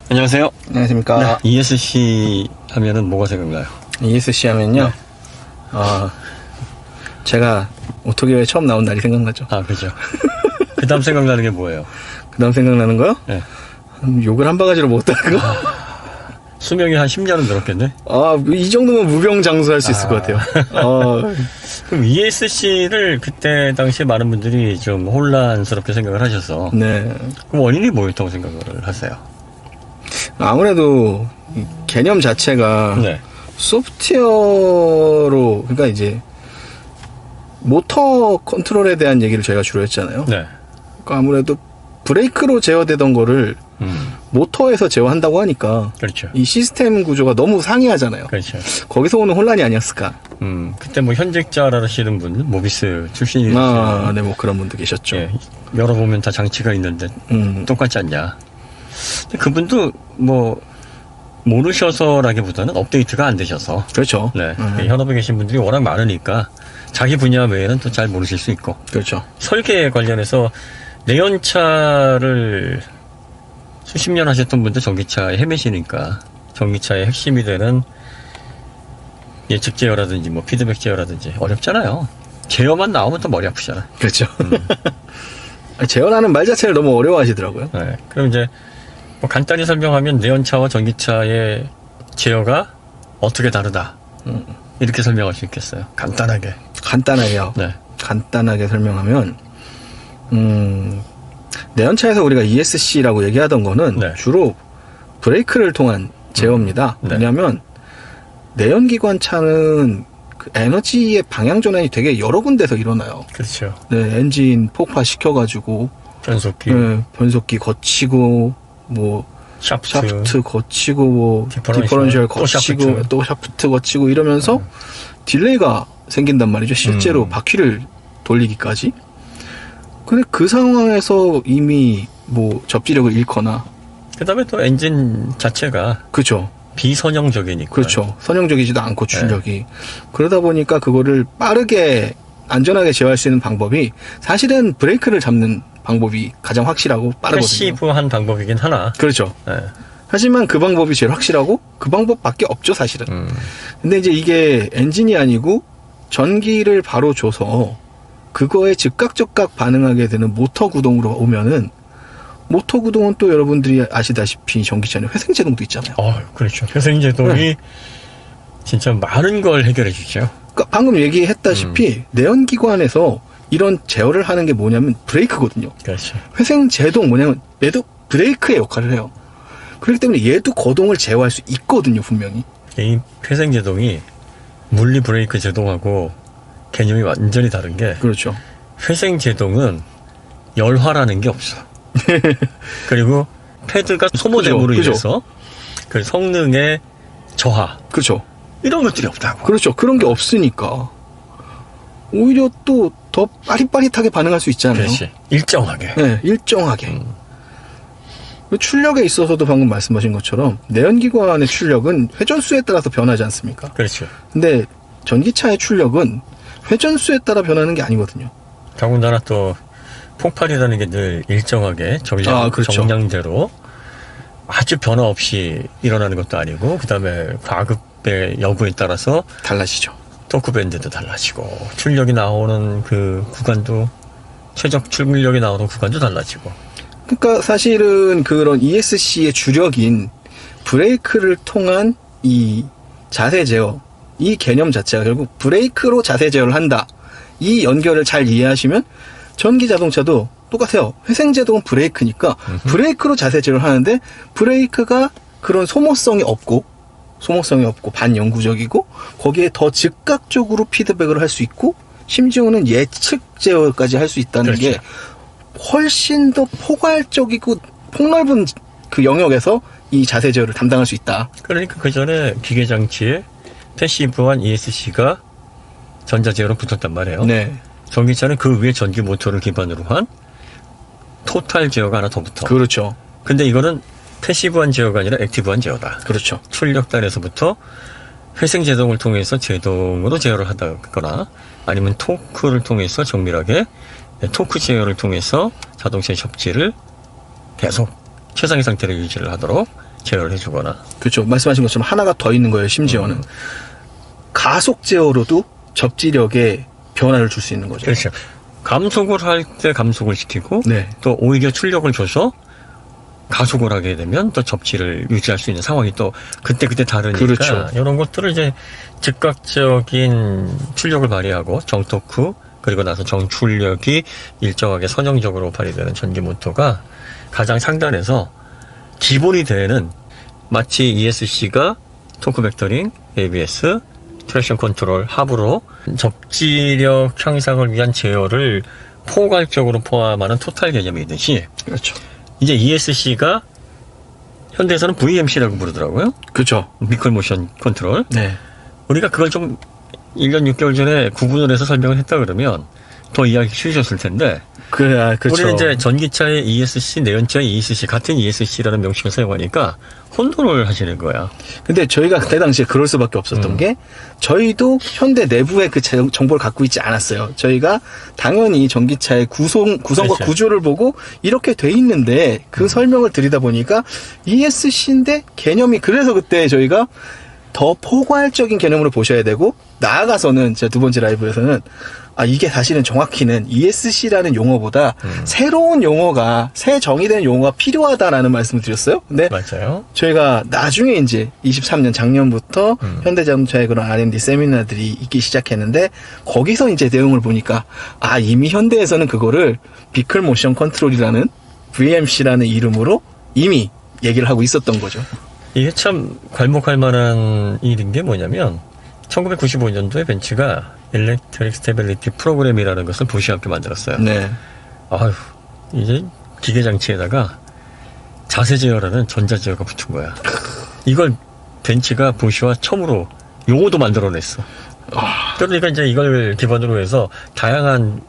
안녕하세요. 안녕하십니까. ESC 하면은 뭐가 생각나요? ESC 하면요. 제가 오토기어에 처음 나온 날이 생각나죠. 아, 그죠. 그 다음 생각나는 게 뭐예요? 그 다음 생각나는 거요? 네. 욕을 한 바가지로 못하는 거? 수명이 한 10년은 늘었겠네? 이 정도면 무병장수할 수 있을 것 같아요. 그럼 ESC를 그때 당시에 많은 분들이 좀 혼란스럽게 생각을 하셔서. 네. 그럼 원인이 뭐였다고 생각을 하세요? 아무래도 이 개념 자체가 네. 소프트웨어로, 그러니까 이제 모터 컨트롤에 대한 얘기를 저희가 주로 했잖아요. 네. 그러니까 아무래도 브레이크로 제어되던 거를 모터에서 제어한다고 하니까 그렇죠. 이 시스템 구조가 너무 상이하잖아요. 그렇죠. 거기서 오는 혼란이 아니었을까? 그때 뭐 현직자라 하시는 분, 모비스 출신이세요. 네, 뭐 그런 분도 계셨죠. 예, 열어보면 다 장치가 있는데 똑같지 않냐. 근데 그분도 뭐 모르셔서라기보다는 업데이트가 안 되셔서. 그렇죠. 네. 현업에 계신 분들이 워낙 많으니까 자기 분야 외에는 또 잘 모르실 수 있고. 그렇죠. 설계 관련해서 내연차를 수십 년 하셨던 분들 전기차에 헤매시니까 전기차의 핵심이 되는 예측 제어라든지 뭐 피드백 제어라든지 어렵잖아요. 제어만 나오면 또 머리 아프잖아요. 그렇죠. 제어라는 말 자체를 너무 어려워하시더라고요. 네. 그럼 이제 뭐 간단히 설명하면 내연차와 전기차의 제어가 어떻게 다르다. 이렇게 설명할 수 있겠어요. 간단하게. 간단하게요. 네. 간단하게 설명하면 내연차에서 우리가 ESC라고 얘기하던 거는 네. 주로 브레이크를 통한 제어입니다. 네. 왜냐하면 내연기관차는 그 에너지의 방향 전환이 되게 여러 군데서 일어나요. 그렇죠. 네, 엔진 폭파시켜가지고 변속기, 네, 변속기 거치고 뭐 샤프트 거치고 뭐 디퍼런셜 거치고 또 샤프트 거치고 이러면서 딜레이가 생긴단 말이죠. 실제로 바퀴를 돌리기까지. 근데 그 상황에서 이미 뭐 접지력을 잃거나 그 다음에 또 엔진 자체가 그렇죠. 비선형적이니까. 그렇죠. 선형적이지도 않고 출력이. 그러다 보니까 그거를 빠르게 안전하게 제어할 수 있는 방법이 사실은 브레이크를 잡는 방법이 가장 확실하고 빠르거든요. 패시브한 방법이긴 하나. 그렇죠. 네. 하지만 그 방법이 제일 확실하고 그 방법밖에 없죠, 사실은. 근데 이제 이게 엔진이 아니고 전기를 바로 줘서 그거에 즉각 반응하게 되는 모터 구동으로 오면은 모터 구동은 또 여러분들이 아시다시피 전기차는 회생제동도 있잖아요. 그렇죠. 회생제동이 진짜 많은 걸 해결해 주죠. 그러니까 방금 얘기했다시피 내연기관에서 이런 제어를 하는 게 뭐냐면 브레이크거든요. 그렇죠. 회생제동 뭐냐면 얘도 브레이크의 역할을 해요. 그렇기 때문에 얘도 거동을 제어할 수 있거든요, 분명히. 이 회생제동이 물리 브레이크 제동하고 개념이 완전히 다른 게 그렇죠. 회생제동은 열화라는 게 없어. 그리고 패드가 소모됨으로 그죠. 인해서 그 성능의 저하. 그렇죠. 이런 것들이 없다고. 그렇죠. 그런 게 없으니까 오히려 또 더 빠릿빠릿하게 반응할 수 있잖아요. 그렇지. 일정하게. 네, 일정하게. 출력에 있어서도 방금 말씀하신 것처럼 내연기관의 출력은 회전수에 따라서 변하지 않습니까? 그렇죠. 근데 전기차의 출력은 회전수에 따라 변하는 게 아니거든요. 더군다나 또 폭발이라는 게 늘 일정하게 그렇죠. 정량대로 아주 변화 없이 일어나는 것도 아니고, 그 다음에 과급의 여부에 따라서 달라지죠. 토크 밴드도 달라지고, 출력이 나오는 그 구간도, 최적 출력이 나오는 구간도 달라지고. 그러니까 사실은 그런 ESC의 주력인 브레이크를 통한 이 자세 제어, 이 개념 자체가 결국 브레이크로 자세 제어를 한다. 이 연결을 잘 이해하시면 전기 자동차도 똑같아요. 회생제동은 브레이크니까 브레이크로 자세 제어를 하는데 브레이크가 그런 소모성이 없고 반영구적이고 거기에 더 즉각적으로 피드백을 할 수 있고 심지어는 예측 제어까지 할 수 있다는 그렇죠. 게 훨씬 더 포괄적이고 폭넓은 그 영역에서 이 자세 제어를 담당할 수 있다. 그러니까 그 전에 기계장치에 패시브한 ESC가 전자제어로 붙었단 말이에요. 네. 전기차는 그 위에 전기 모터를 기반으로 한 토탈 제어가 하나 더 붙어. 그렇죠. 근데 이거는 패시브한 제어가 아니라 액티브한 제어다. 그렇죠. 출력단에서부터 회생제동을 통해서 제동으로 제어를 하거나 아니면 토크를 통해서 정밀하게 토크 제어를 통해서 자동차의 접지를 계속 최상의 상태를 유지를 하도록 제어를 해주거나. 그렇죠. 말씀하신 것처럼 하나가 더 있는 거예요. 심지어는 가속 제어로도 접지력에 변화를 줄 수 있는 거죠. 그렇죠. 감속을 할 때 감속을 시키고 네. 또 오히려 출력을 줘서 가속을 하게 되면 또 접지를 유지할 수 있는 상황이 또 그때 다르니까 그렇죠. 이런 것들을 이제 즉각적인 출력을 발휘하고 정토크 그리고 나서 정출력이 일정하게 선형적으로 발휘되는 전기 모터가 가장 상단에서 기본이 되는 마치 ESC가 토크 벡터링, ABS, 트랙션 컨트롤 합으로 접지력 향상을 위한 제어를 포괄적으로 포함하는 토탈 개념이듯이 그렇죠. 이제 ESC가 현대에서는 VMC라고 부르더라고요. 그렇죠. 비클 모션 컨트롤. 네. 우리가 그걸 좀 1년 6개월 전에 구분을 해서 설명을 했다 그러면 더 이해하기 쉬우셨을 텐데 그렇죠. 우리는 이제 전기차의 ESC, 내연차의 ESC 같은 ESC라는 명칭을 사용하니까 혼돈을 하시는 거야. 근데 저희가 그때 당시에 그럴 수밖에 없었던 게 저희도 현대 내부의 그 정보를 갖고 있지 않았어요. 저희가 당연히 전기차의 구성과 그렇죠. 구조를 보고 이렇게 돼 있는데 그 설명을 드리다 보니까 ESC인데 개념이 그래서 그때 저희가 더 포괄적인 개념으로 보셔야 되고 나아가서는 제 두 번째 라이브에서는 이게 사실은 정확히는 ESC라는 용어보다 새로운 용어가 새 정의된 용어가 필요하다라는 말씀을 드렸어요. 근데 맞아요. 저희가 나중에 이제 23년 작년부터 현대자동차의 그런 R&D 세미나들이 있기 시작했는데 거기서 이제 내용을 보니까 이미 현대에서는 그거를 비클 모션 컨트롤이라는 VMC라는 이름으로 이미 얘기를 하고 있었던 거죠. 이게 참 괄목할 만한 일인 게 뭐냐면 1995년도에 벤츠가 일렉트릭 스테빌리티 프로그램이라는 것을 부시와 함께 만들었어요. 네. 아휴, 이제 기계장치에다가 자세 제어라는 전자 제어가 붙은 거야. 이걸 벤츠가 부시와 처음으로 용어도 만들어냈어. 그러니까 이제 이걸 기반으로 해서 다양한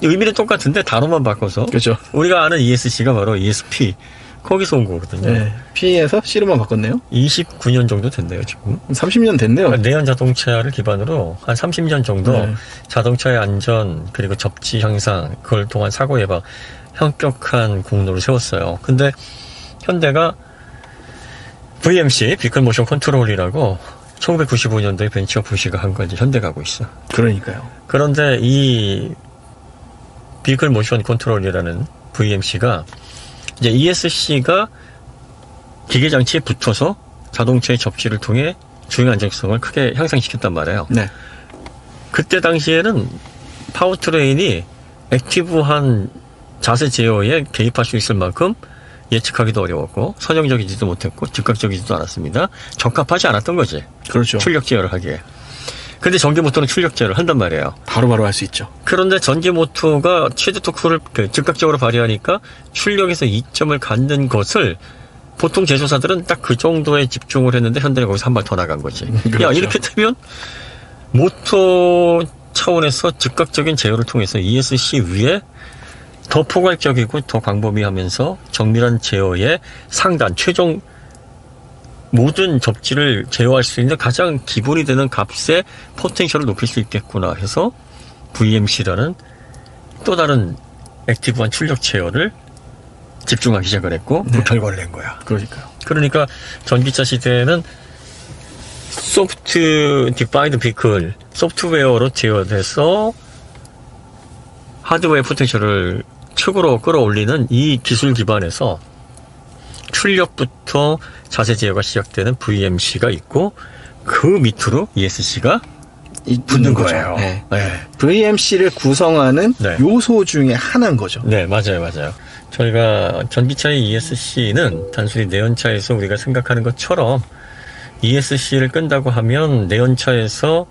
의미는 똑같은데 단어만 바꿔서 그렇죠. 우리가 아는 ESC가 바로 ESP 거기서 온 거거든요. 네. P에서 C로만 바꿨네요. 29년 정도 됐네요, 지금. 30년 됐네요. 내연 자동차를 기반으로 한 30년 정도 네. 자동차의 안전 그리고 접지 향상 그걸 통한 사고 예방 현격한 공로를 세웠어요. 근데 현대가 VMC 비클 모션 컨트롤이라고 1995년도에 벤츠와 부시가 한 걸 이제 현대가 하고 있어. 그러니까요. 그런데 이 비클 모션 컨트롤이라는 VMC가 이제 ESC가 기계 장치에 붙어서 자동차의 접지를 통해 주행 안정성을 크게 향상시켰단 말이에요. 네. 그때 당시에는 파워트레인이 액티브한 자세 제어에 개입할 수 있을 만큼 예측하기도 어려웠고 선형적이지도 못했고 즉각적이지도 않았습니다. 적합하지 않았던 거지. 그렇죠. 출력 제어를 하기에. 근데 전기 모터는 출력 제어를 한단 말이에요. 바로바로 할 수 있죠. 그런데 전기 모터가 최대 토크를 즉각적으로 발휘하니까 출력에서 이점을 갖는 것을 보통 제조사들은 딱 그 정도에 집중을 했는데 현대는 거기서 한 발 더 나간 거지. 그렇죠. 야, 이렇게 되면 모터 차원에서 즉각적인 제어를 통해서 ESC 위에 더 포괄적이고 더 광범위하면서 정밀한 제어의 상단, 최종 모든 접지를 제어할 수 있는 가장 기본이 되는 값의 포텐셜을 높일 수 있겠구나 해서 VMC라는 또 다른 액티브한 출력 제어를 집중하기 시작을 했고 그 결과를 낸 거야. 그러니까요. 그러니까 전기차 시대에는 소프트 디파인드 비클 소프트웨어로 제어돼서 하드웨어 포텐셜을 축으로 끌어올리는 이 기술 기반에서 출력부터 자세 제어가 시작되는 VMC가 있고 그 밑으로 ESC가 붙는 거예요. 네. 네. VMC를 구성하는 네. 요소 중에 하나인 거죠. 네, 맞아요. 저희가 전기차의 ESC는 단순히 내연차에서 우리가 생각하는 것처럼 ESC를 끈다고 하면 내연차에서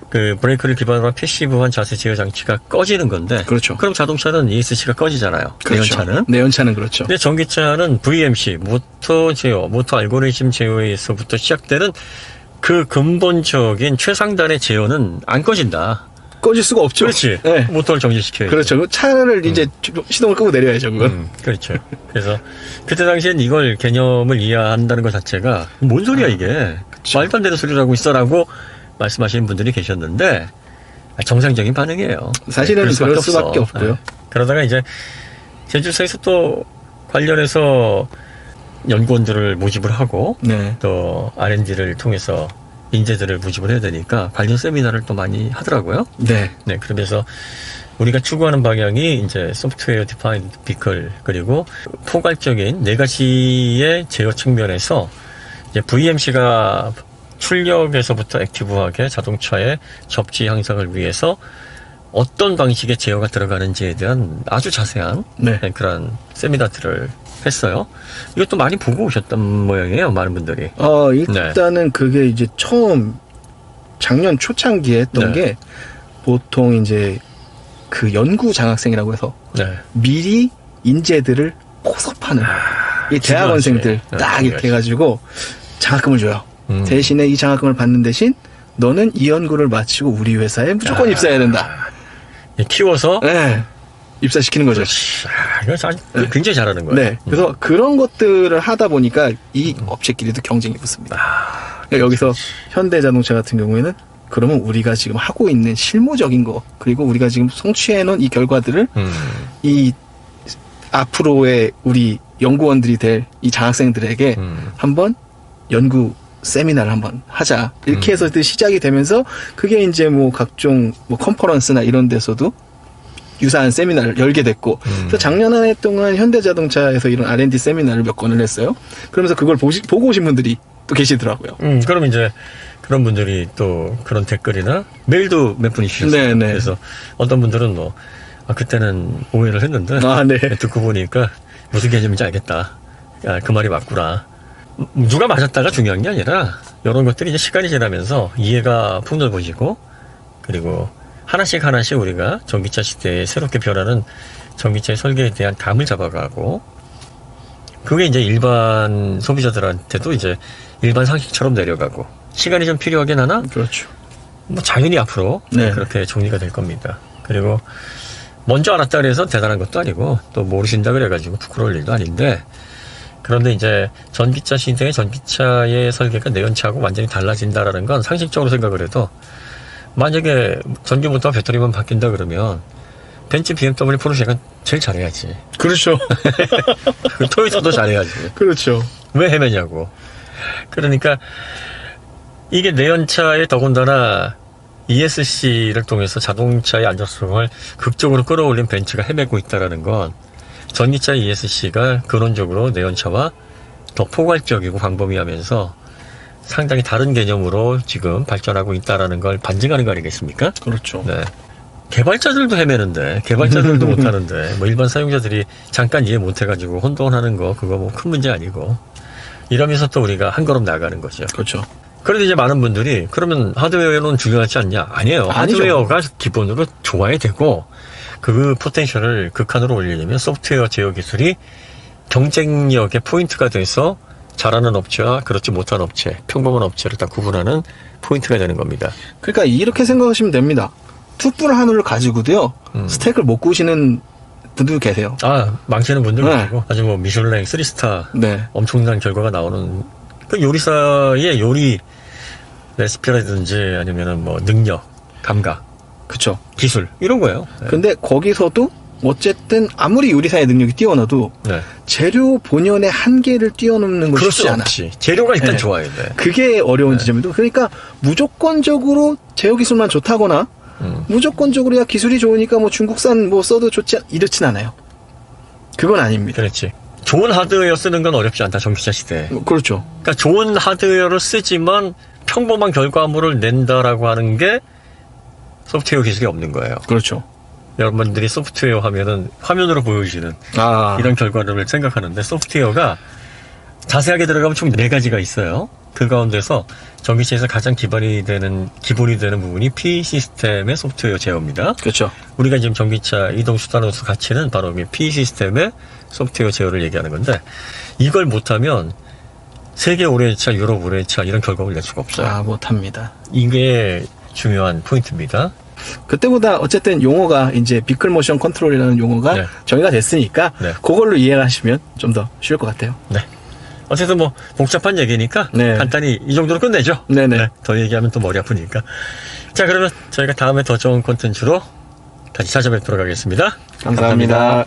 그 브레이크를 기반으로 한 패시브한 자세 제어 장치가 꺼지는 건데 그렇죠. 그럼 자동차는 ESC가 꺼지잖아요. 그렇죠. 내연차는. 내연차는 그렇죠. 근데 전기차는 VMC, 모터 제어, 모터 알고리즘 제어에서부터 시작되는 그 근본적인 최상단의 제어는 안 꺼진다. 꺼질 수가 없죠. 그렇지. 네. 모터를 정지시켜야지. 그렇죠. 차를 이제 시동을 끄고 내려야죠, 그건. 그렇죠. 그래서 그때 당시엔 이걸 개념을 이해한다는 것 자체가 뭔 소리야 이게. 말도 안 되는 소리를 하고 있어라고 말씀하시는 분들이 계셨는데 정상적인 반응이에요. 사실은 네, 그럴 수밖에 없고요. 네. 그러다가 이제 제주사에서 또 관련해서 연구원들을 모집을 하고 네. 또 R&D를 통해서 인재들을 모집을 해야 되니까 관련 세미나를 또 많이 하더라고요. 네. 네, 그러면서 우리가 추구하는 방향이 이제 소프트웨어 디파인드 비클 그리고 포괄적인 네 가지의 제어 측면에서 이제 VMC가 출력에서부터 액티브하게 자동차의 접지 향상을 위해서 어떤 방식의 제어가 들어가는지에 대한 아주 자세한 네. 그런 세미나들을 했어요. 이것도 많이 보고 오셨던 모양이에요, 많은 분들이. 일단은 그게 이제 처음 작년 초창기에 했던 네. 게 보통 이제 그 연구 장학생이라고 해서 네. 미리 인재들을 포섭하는 이 대학원생들 중요하지. 딱 중요하지. 이렇게 해가지고 장학금을 줘요. 대신에 이 장학금을 받는 대신 너는 이 연구를 마치고 우리 회사에 무조건 입사해야 된다. 키워서 네. 입사시키는 거죠. 이거 굉장히 잘하는 거예요. 네. 그래서 그런 것들을 하다 보니까 이 업체끼리도 경쟁이 붙습니다. 그러니까 여기서 현대자동차 같은 경우에는 그러면 우리가 지금 하고 있는 실무적인 거 그리고 우리가 지금 성취해놓은 이 결과들을 이 앞으로의 우리 연구원들이 될 이 장학생들에게 한번 연구 세미나를 한번 하자. 이렇게 해서 시작이 되면서 그게 이제 뭐 각종 뭐 컨퍼런스나 이런 데서도 유사한 세미나를 열게 됐고 그래서 작년 한 해 동안 현대자동차에서 이런 R&D 세미나를 몇 건을 했어요. 그러면서 그걸 보고 오신 분들이 또 계시더라고요. 그럼 이제 그런 분들이 또 그런 댓글이나 메일도 몇 분이 주셨어요. 네네. 그래서 어떤 분들은 뭐 그때는 오해를 했는데 네. 듣고 보니까 무슨 개념인지 알겠다. 그 말이 맞구나. 누가 맞았다가 중요한 게 아니라 이런 것들이 이제 시간이 지나면서 이해가 폭넓어지고 그리고 하나씩 우리가 전기차 시대에 새롭게 변하는 전기차의 설계에 대한 감을 잡아가고 그게 이제 일반 소비자들한테도 이제 일반 상식처럼 내려가고 시간이 좀 필요하긴 하나 그렇죠. 뭐 자연히 앞으로 네. 그렇게 정리가 될 겁니다. 그리고 먼저 알았다 그래서 대단한 것도 아니고 또 모르신다 그래가지고 부끄러울 일도 아닌데 그런데 이제 전기차 시대의 전기차의 설계가 내연차하고 완전히 달라진다라는 건 상식적으로 생각을 해도 만약에 전기모터와 배터리만 바뀐다 그러면 벤츠, BMW, 포르쉐가 제일 잘해야지. 그렇죠. 토요타도 잘해야지. 그렇죠. 왜 헤매냐고. 그러니까 이게 내연차에 더군다나 ESC를 통해서 자동차의 안정성을 극적으로 끌어올린 벤츠가 헤매고 있다는 건 전기차 ESC가 근원적으로 내연차와 더 포괄적이고 광범위하면서 상당히 다른 개념으로 지금 발전하고 있다는 걸 반증하는 거 아니겠습니까? 그렇죠. 네. 개발자들도 헤매는데, 개발자들도 못하는데, 뭐 일반 사용자들이 잠깐 이해 못해가지고 혼돈하는 거, 그거 뭐 큰 문제 아니고. 이러면서 또 우리가 한 걸음 나아가는 거죠. 그렇죠. 그런데 이제 많은 분들이, 그러면 하드웨어는 중요하지 않냐? 아니에요. 아니죠. 하드웨어가 기본으로 좋아야 되고, 그 포텐셜을 극한으로 올리려면 소프트웨어 제어 기술이 경쟁력의 포인트가 돼서 잘하는 업체와 그렇지 못한 업체, 평범한 업체를 다 구분하는 포인트가 되는 겁니다. 그러니까 이렇게 생각하시면 됩니다. 툭불 한우를 가지고도요, 스테이크를 못 구우시는 분들 계세요. 망치는 분들 네. 계시고, 아주 뭐 미슐랭 3스타 네. 엄청난 결과가 나오는 그 요리사의 요리 레시피라든지 아니면은 뭐 능력, 감각, 그쵸. 기술 이런 거예요. 네. 근데 거기서도 어쨌든 아무리 요리사의 능력이 뛰어나도 네. 재료 본연의 한계를 뛰어넘는 그럴 것이 쉽지 수 않아. 없지. 재료가 일단 네. 좋아야 돼. 그게 어려운 지점이고, 그러니까 무조건적으로 제어 기술만 좋다거나 무조건적으로 야 기술이 좋으니까 뭐 중국산 뭐 써도 좋지 이렇진 않아요. 그건 아닙니다. 그렇지. 좋은 하드웨어 쓰는 건 어렵지 않다, 전기차 시대에. 그렇죠. 그러니까 좋은 하드웨어를 쓰지만 평범한 결과물을 낸다라고 하는 게 소프트웨어 기술이 없는 거예요. 그렇죠. 여러분들이 소프트웨어 하면은 화면으로 보여주시는 이런 결과를 생각하는데 소프트웨어가 자세하게 들어가면 총 4가지가 있어요. 그 가운데서 전기차에서 가장 기본이 되는 부분이 P 시스템의 소프트웨어 제어입니다. 그렇죠. 우리가 지금 전기차 이동 수단으로서 가치는 바로 P 시스템의 소프트웨어 제어를 얘기하는 건데 이걸 못하면 세계 올해차, 유럽 올해차 이런 결과를 낼 수가 없어요. 못합니다. 이게 중요한 포인트입니다. 그때보다 어쨌든 용어가 이제 비클 모션 컨트롤이라는 용어가 네. 정의가 됐으니까 네. 그걸로 이해하시면 좀 더 쉬울 것 같아요. 네. 어쨌든 뭐 복잡한 얘기니까 네. 간단히 이 정도로 끝내죠. 네네. 네, 더 얘기하면 또 머리 아프니까. 자, 그러면 저희가 다음에 더 좋은 콘텐츠로 다시 찾아뵙도록 하겠습니다. 감사합니다.